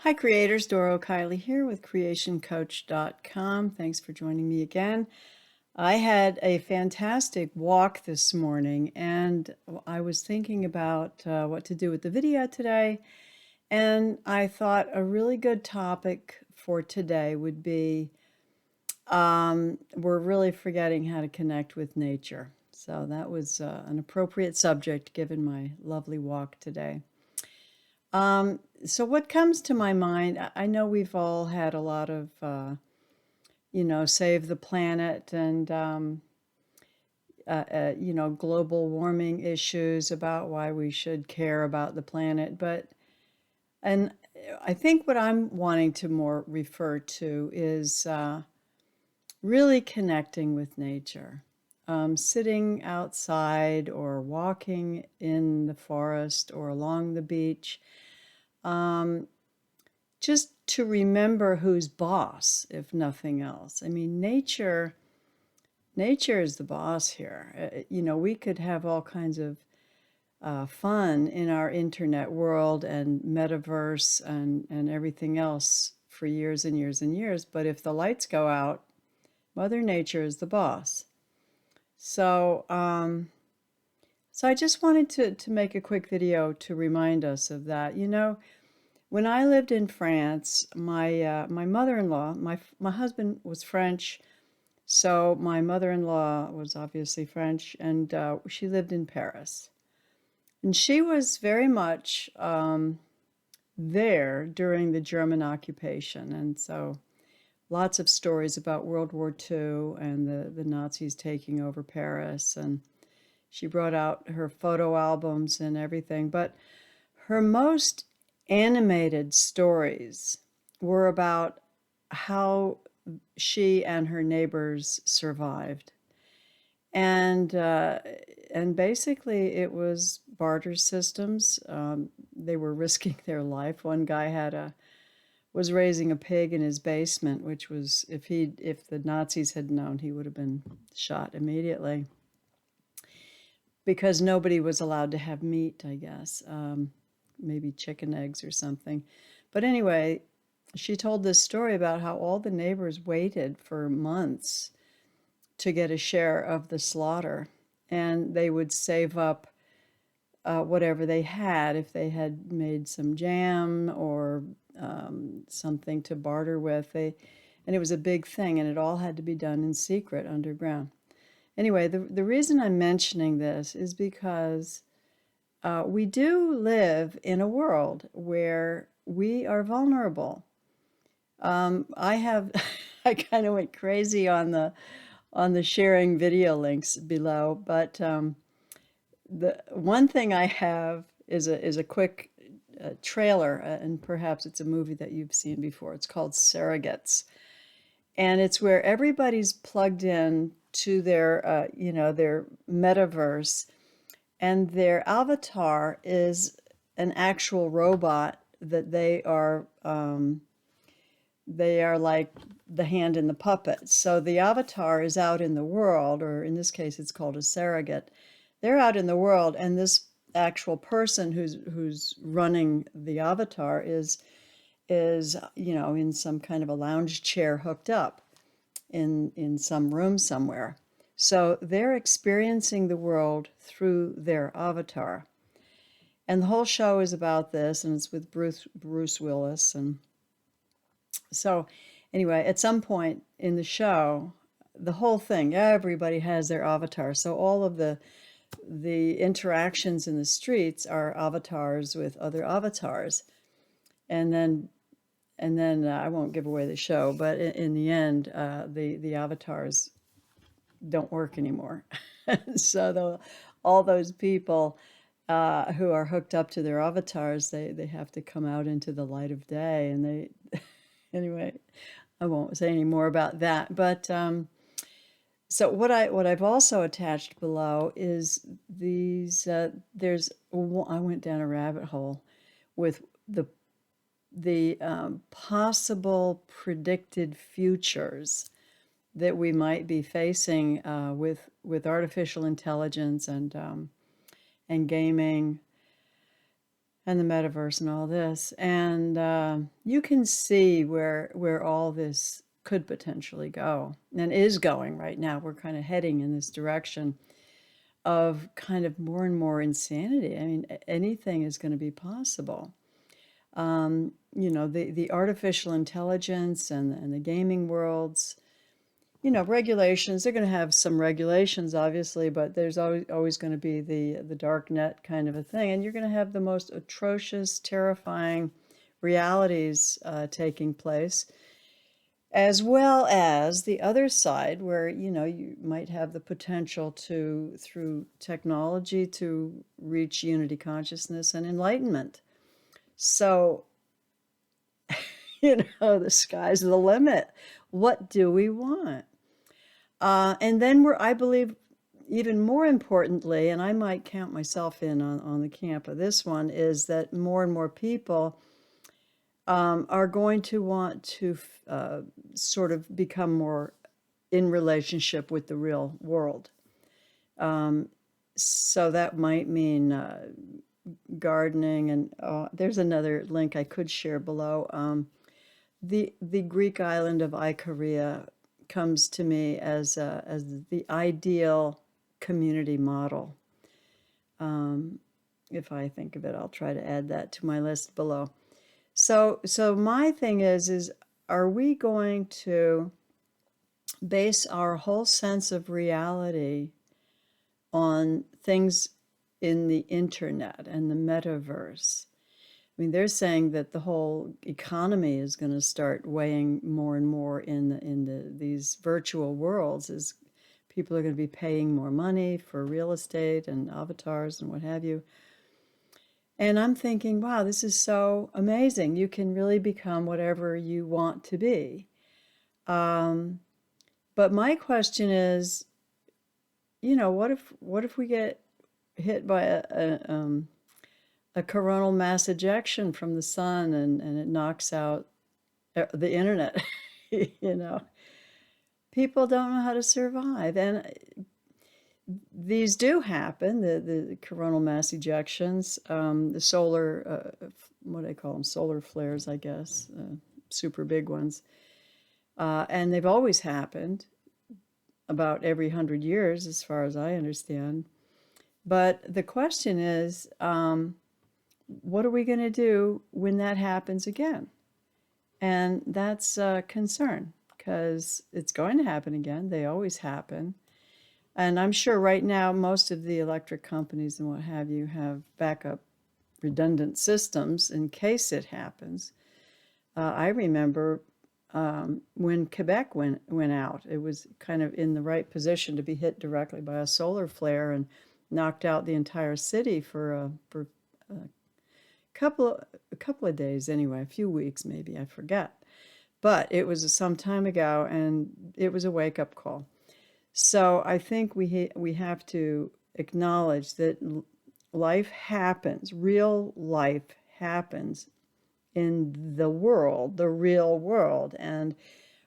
Hi creators, Doro Kiley here with creationcoach.com. Thanks for joining me again. I had a fantastic walk this morning and I was thinking about what to do with the video today, and I thought a really good topic for today would be we're really forgetting how to connect with nature. So that was an appropriate subject given my lovely walk today. So what comes to my mind, I know we've all had a lot of, save the planet and, global warming issues about why we should care about the planet. And I think what I'm wanting to more refer to is really connecting with nature. Sitting outside or walking in the forest or along the beach. Um, just to remember who's boss, if nothing else. I mean, nature is the boss here. We could have all kinds of fun in our internet world and metaverse and everything else for years and years and years, but if the lights go out, Mother Nature is the boss. So, so I just wanted to make a quick video to remind us of that. When I lived in France, my mother-in-law, my husband was French, so my mother-in-law was obviously French, and she lived in Paris. And she was very much there during the German occupation, and so lots of stories about World War II and the Nazis taking over Paris, and she brought out her photo albums and everything, but her most animated stories were about how she and her neighbors survived. And basically it was barter systems. They were risking their life. One guy was raising a pig in his basement, which was, if the Nazis had known, he would have been shot immediately, because nobody was allowed to have meat, I guess. Maybe chicken eggs or something. But anyway, she told this story about how all the neighbors waited for months to get a share of the slaughter, and they would save up whatever they had, if they had made some jam or something to barter with. And it was a big thing, and it all had to be done in secret underground. Anyway, the reason I'm mentioning this is because we do live in a world where we are vulnerable. I kind of went crazy on the sharing video links below, but the one thing I have is a quick trailer, and perhaps it's a movie that you've seen before. It's called Surrogates, and it's where everybody's plugged in to their metaverse, and their avatar is an actual robot that they are like the hand in the puppet. So the avatar is out in the world, or in this case it's called a surrogate. They're out in the world, and this actual person who's running the avatar is in some kind of a lounge chair hooked up in some room somewhere. So they're experiencing the world through their avatar. And the whole show is about this, and it's with Bruce Willis. And so anyway, at some point in the show, the whole thing, everybody has their avatar. So all of the interactions in the streets are avatars with other avatars. And then I won't give away the show, but in the end, the avatars don't work anymore. So all those people who are hooked up to their avatars, they have to come out into the light of day. And anyway, I won't say any more about that. But so what I've also attached below is these. I went down a rabbit hole with the possible predicted futures that we might be facing with artificial intelligence and gaming. and the metaverse and all this. And you can see where all this could potentially go and is going right now. We're kind of heading in this direction of kind of more and more insanity. I mean, anything is going to be possible. The artificial intelligence and the gaming worlds, regulations, they're going to have some regulations, obviously, but there's always going to be the dark net kind of a thing. And you're going to have the most atrocious, terrifying realities taking place, as well as the other side where, you might have the potential to, through technology, to reach unity consciousness and enlightenment. So, the sky's the limit. What do we want? And then I believe, even more importantly, and I might count myself in on the camp of this one, is that more and more people are going to want to sort of become more in relationship with the real world. So that might mean gardening, and there's another link I could share below. The Greek island of Ikaria comes to me as the ideal community model. If I think of it, I'll try to add that to my list below. So my thing is are we going to base our whole sense of reality on things in the internet and the metaverse? I mean, they're saying that the whole economy is going to start weighing more and more in these virtual worlds, as people are going to be paying more money for real estate and avatars and what have you. And I'm thinking, wow, this is so amazing. You can really become whatever you want to be. But my question is, what if we get hit by a coronal mass ejection from the sun and it knocks out the internet? People don't know how to survive. And these do happen, the coronal mass ejections, the solar, what do I call them? Solar flares, I guess, super big ones. And they've always happened about every 100 years, as far as I understand. But the question is, what are we going to do when that happens again? And that's a concern, because it's going to happen again. They always happen. And I'm sure right now most of the electric companies and what have you have backup redundant systems in case it happens. I remember when Quebec went out, it was kind of in the right position to be hit directly by a solar flare and knocked out the entire city for a couple of days anyway, a few weeks maybe, I forget. But it was some time ago, and it was a wake-up call. So I think we have to acknowledge that life happens, real life happens in the world, the real world, and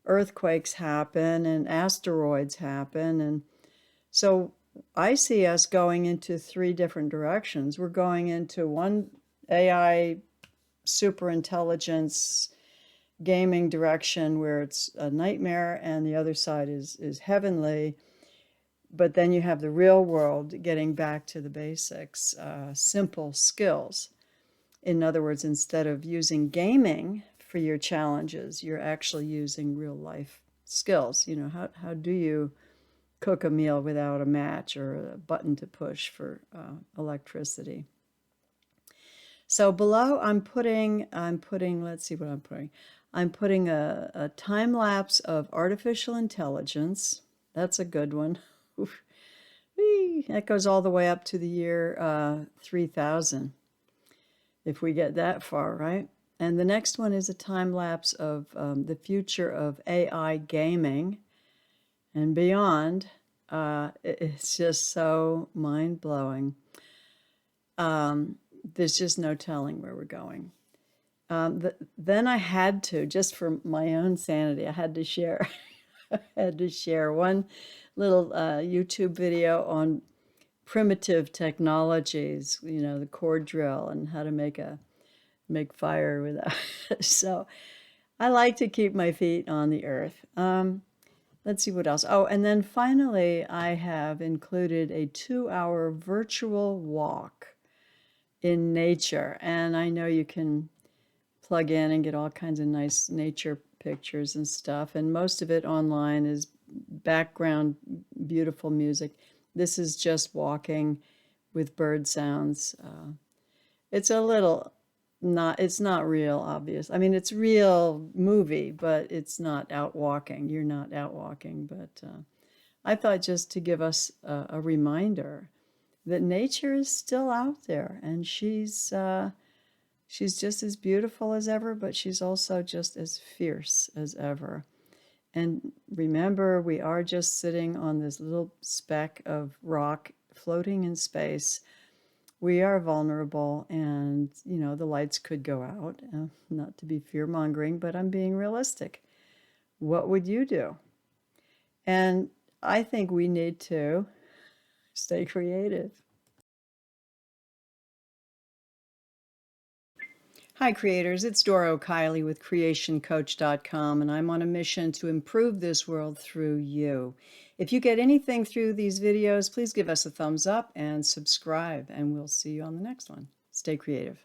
earthquakes happen and asteroids happen. And so I see us going into 3 different directions. We're going into one AI super intelligence gaming direction where it's a nightmare, and the other side is heavenly. But then you have the real world getting back to the basics, simple skills. In other words, instead of using gaming for your challenges, you're actually using real life skills. How do you cook a meal without a match or a button to push for electricity? So below I'm putting, let's see what I'm putting. I'm putting a time lapse of artificial intelligence. That's a good one. That goes all the way up to the year 3000, if we get that far, right? And the next one is a time lapse of the future of AI gaming and beyond. It's just so mind-blowing. There's just no telling where we're going. Then I had to, just for my own sanity, I had to share one little YouTube video on primitive technologies, you know, the cord drill and how to make fire with that. So I like to keep my feet on the earth. Let's see what else. Oh, and then finally, I have included a 2-hour virtual walk in nature. And I know you can plug in and get all kinds of nice nature pictures and stuff. And most of it online is background, beautiful music. This is just walking with bird sounds. It's a little not, it's not real, obvious. I mean, it's real movie, but it's not out walking. You're not out walking. But I thought just to give us a reminder that nature is still out there, and she's just as beautiful as ever, but she's also just as fierce as ever. And remember, we are just sitting on this little speck of rock floating in space. We are vulnerable, and you know, the lights could go out. Not to be fear-mongering, but I'm being realistic. What would you do? And I think we need to stay creative. Hi, creators. It's Doro Kiley with CreationCoach.com, and I'm on a mission to improve this world through you. If you get anything through these videos, please give us a thumbs up and subscribe, and we'll see you on the next one. Stay creative.